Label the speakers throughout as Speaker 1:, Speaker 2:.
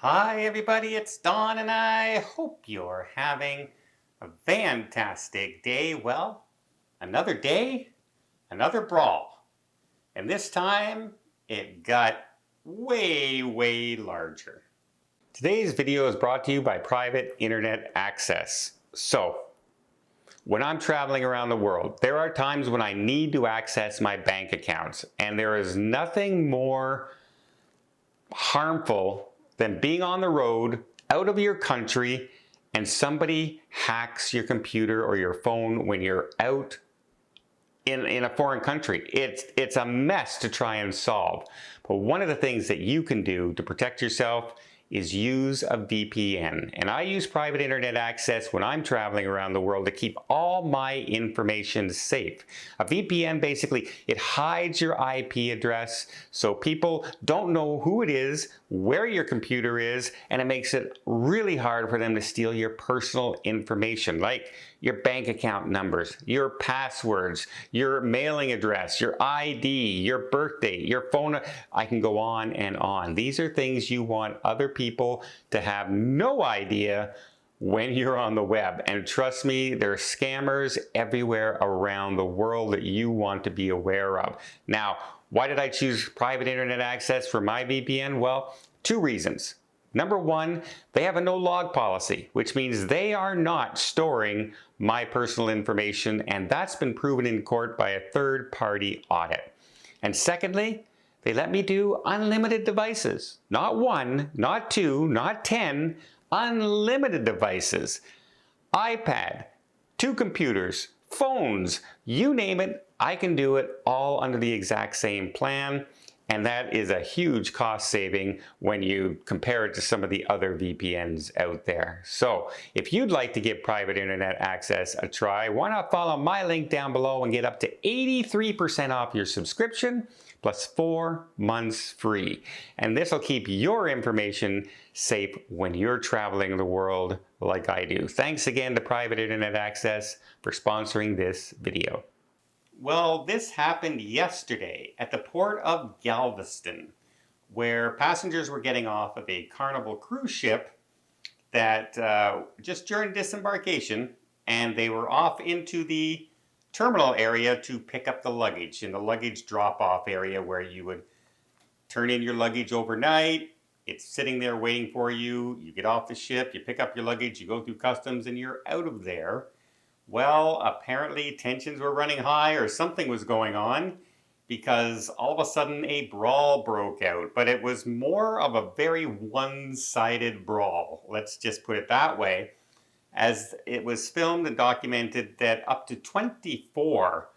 Speaker 1: Hi everybody, it's Don and I hope you're having a fantastic day. Well, another day, another brawl. And this time it got way larger. Today's video is brought to you by private internet access. So, when I'm traveling around the world, there are times when I need to access my bank accounts, and there is nothing more harmful than being on the road, out of your country, and somebody hacks your computer or your phone when you're out in a foreign country. It's a mess to try and solve. But one of the things that you can do to protect yourself is use a VPN. And I use private internet access when I'm traveling around the world to keep all my information safe. A VPN basically, it hides your IP address so people don't know who it is, where your computer is, and it makes it really hard for them to steal your personal information, like your bank account numbers, your passwords, your mailing address, your ID, your birthday, your phone. I can go on and on. These are things you want other people to have no idea when you're on the web. And trust me, there are scammers everywhere around the world that you want to be aware of. Now, why did I choose private internet access for my VPN? Well, two reasons. Number one, they have a no log policy, which means they are not storing my personal information, and that's been proven in court by a third-party audit. And secondly, they let me do unlimited devices. Not one, not two, not 10, unlimited devices. iPad, 2 computers, phones, you name it, I can do it all under the exact same plan. And that is a huge cost saving when you compare it to some of the other VPNs out there. So if you'd like to give private internet access a try, why not follow my link down below and get up to 83% off your subscription plus 4 months free. And this will keep your information safe when you're traveling the world like I do. Thanks again to private internet access for sponsoring this video. Well, this happened yesterday at the port of Galveston, where passengers were getting off of a Carnival cruise ship that just during disembarkation, and they were off into the terminal area to pick up the luggage in the luggage drop-off area where you would turn in your luggage overnight. It's sitting there waiting for you. You get off the ship, you pick up your luggage, you go through customs, and you're out of there. Well, apparently tensions were running high or something was going on because all of a sudden a brawl broke out. But it was more of a very one-sided brawl, let's just put it that way, as it was filmed and documented that up to 24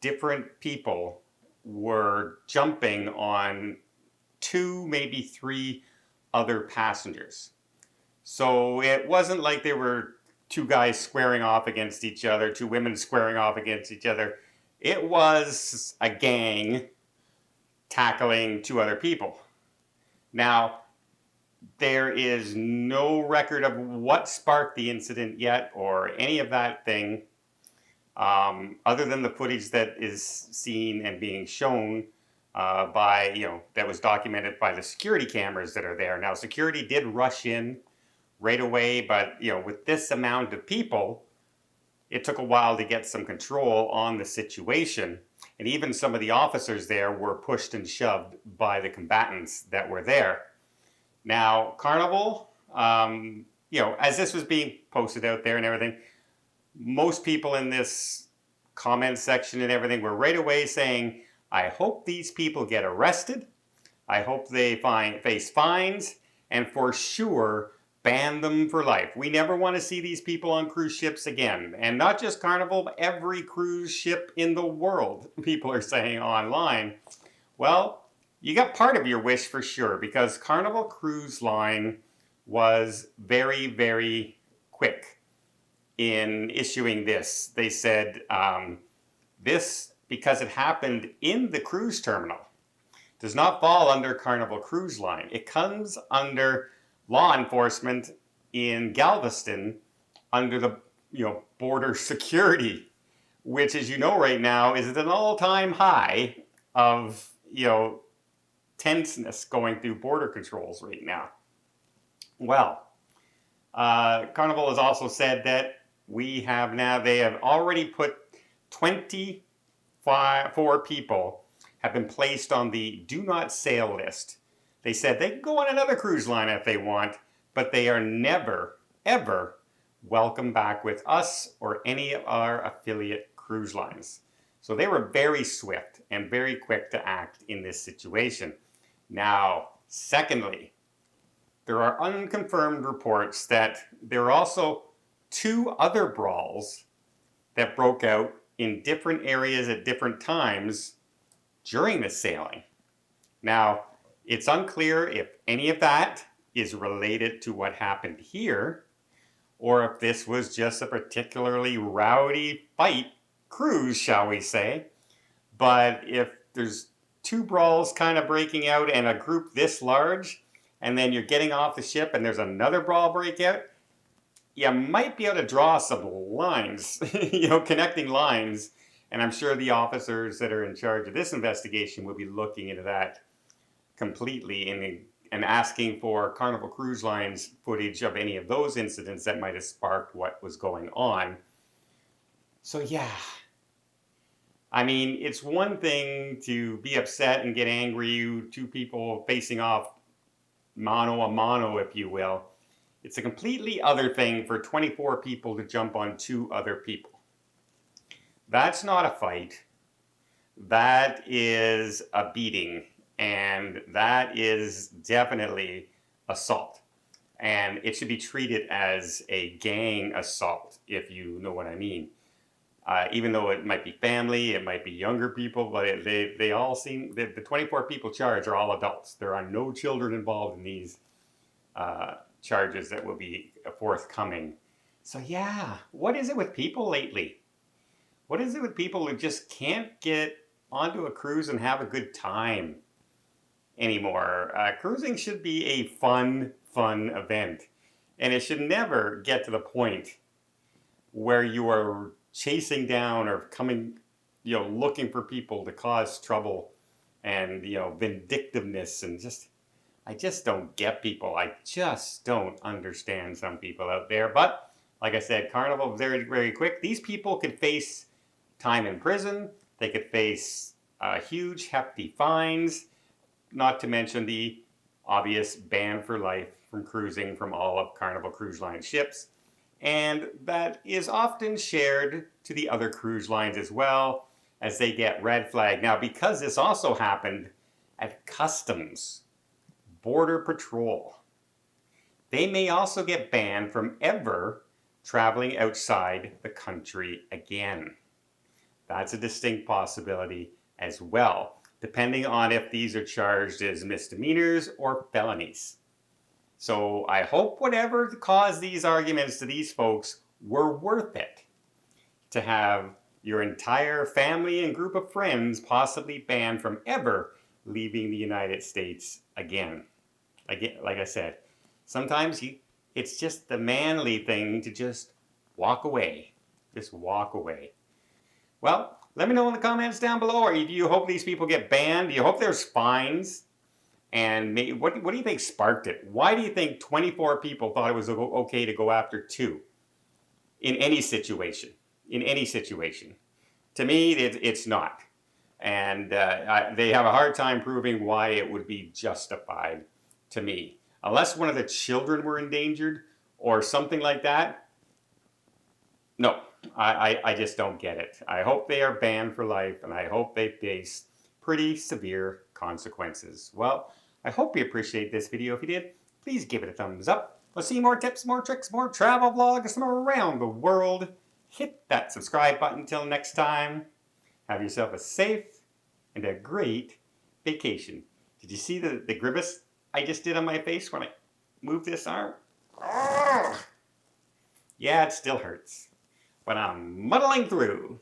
Speaker 1: different people were jumping on 2, maybe 3 other passengers. So it wasn't like they were 2 guys squaring off against each other, 2 women squaring off against each other. It was a gang tackling 2 other people. Now, there is no record of what sparked the incident yet or any of that thing, other than the footage that is seen and being shown that was documented by the security cameras that are there. Now, security did rush in right away, but with this amount of people, it took a while to get some control on the situation. And even some of the officers there were pushed and shoved by the combatants that were there. Now, Carnival, as this was being posted out there and everything, most people in this comment section and everything were right away saying, I hope these people get arrested. I hope they face fines, and for sure, ban them for life. We never want to see these people on cruise ships again. And not just Carnival, but every cruise ship in the world, people are saying online. Well, you got part of your wish for sure, because Carnival Cruise Line was very quick in issuing this. They said this, because it happened in the cruise terminal, does not fall under Carnival Cruise Line. It comes under law enforcement in Galveston under the border security, which, as you know right now, is at an all-time high of tenseness going through border controls right now. Well, Carnival has also said that they have already put 24 people have been placed on the do not sail list. They said they can go on another cruise line if they want, but they are never, ever welcome back with us or any of our affiliate cruise lines. So they were very swift and very quick to act in this situation. Now, secondly, there are unconfirmed reports that there are also 2 other brawls that broke out in different areas at different times during the sailing. Now, it's unclear if any of that is related to what happened here, or if this was just a particularly rowdy fight cruise, shall we say. But if there's 2 brawls kind of breaking out and a group this large, and then you're getting off the ship and there's another brawl breakout, you might be able to draw some lines, connecting lines. And I'm sure the officers that are in charge of this investigation will be looking into that completely and asking for Carnival Cruise Line's footage of any of those incidents that might have sparked what was going on. So yeah, I mean, it's one thing to be upset and get angry, 2 people facing off mano a mano, if you will. It's a completely other thing for 24 people to jump on 2 other people. That's not a fight. That is a beating. And that is definitely assault. And it should be treated as a gang assault, if you know what I mean. Even though it might be family, it might be younger people, but they all seem, the 24 people charged are all adults. There are no children involved in these charges that will be forthcoming. So yeah, what is it with people lately? What is it with people who just can't get onto a cruise and have a good time anymore? Cruising should be a fun event. And it should never get to the point where you are chasing down or coming, looking for people to cause trouble and, vindictiveness and I just don't get people. I just don't understand some people out there. But like I said, Carnival, very, very quick. These people could face time in prison. They could face huge, hefty fines, not to mention the obvious ban for life from cruising from all of Carnival Cruise Line ships. And that is often shared to the other cruise lines as well as they get red flagged. Now, because this also happened at Customs, Border Patrol, they may also get banned from ever traveling outside the country again. That's a distinct possibility as well, depending on if these are charged as misdemeanors or felonies. So I hope whatever caused these arguments to these folks were worth it to have your entire family and group of friends possibly banned from ever leaving the United States again. Like I said, sometimes it's just the manly thing to just walk away. Just walk away. Well, let me know in the comments down below. Or do you hope these people get banned? Do you hope there's fines? And maybe, what do you think sparked it? Why do you think 24 people thought it was okay to go after 2 in any situation? In any situation. To me, it's not. And they have a hard time proving why it would be justified to me. Unless one of the children were endangered or something like that. No, I just don't get it. I hope they are banned for life, and I hope they face pretty severe consequences. Well, I hope you appreciate this video. If you did, please give it a thumbs up. Let's see more tips, more tricks, more travel vlogs from around the world. Hit that subscribe button. Until next time, have yourself a safe and a great vacation. Did you see the grimace I just did on my face when I moved this arm? Oh! Yeah, it still hurts, but I'm muddling through.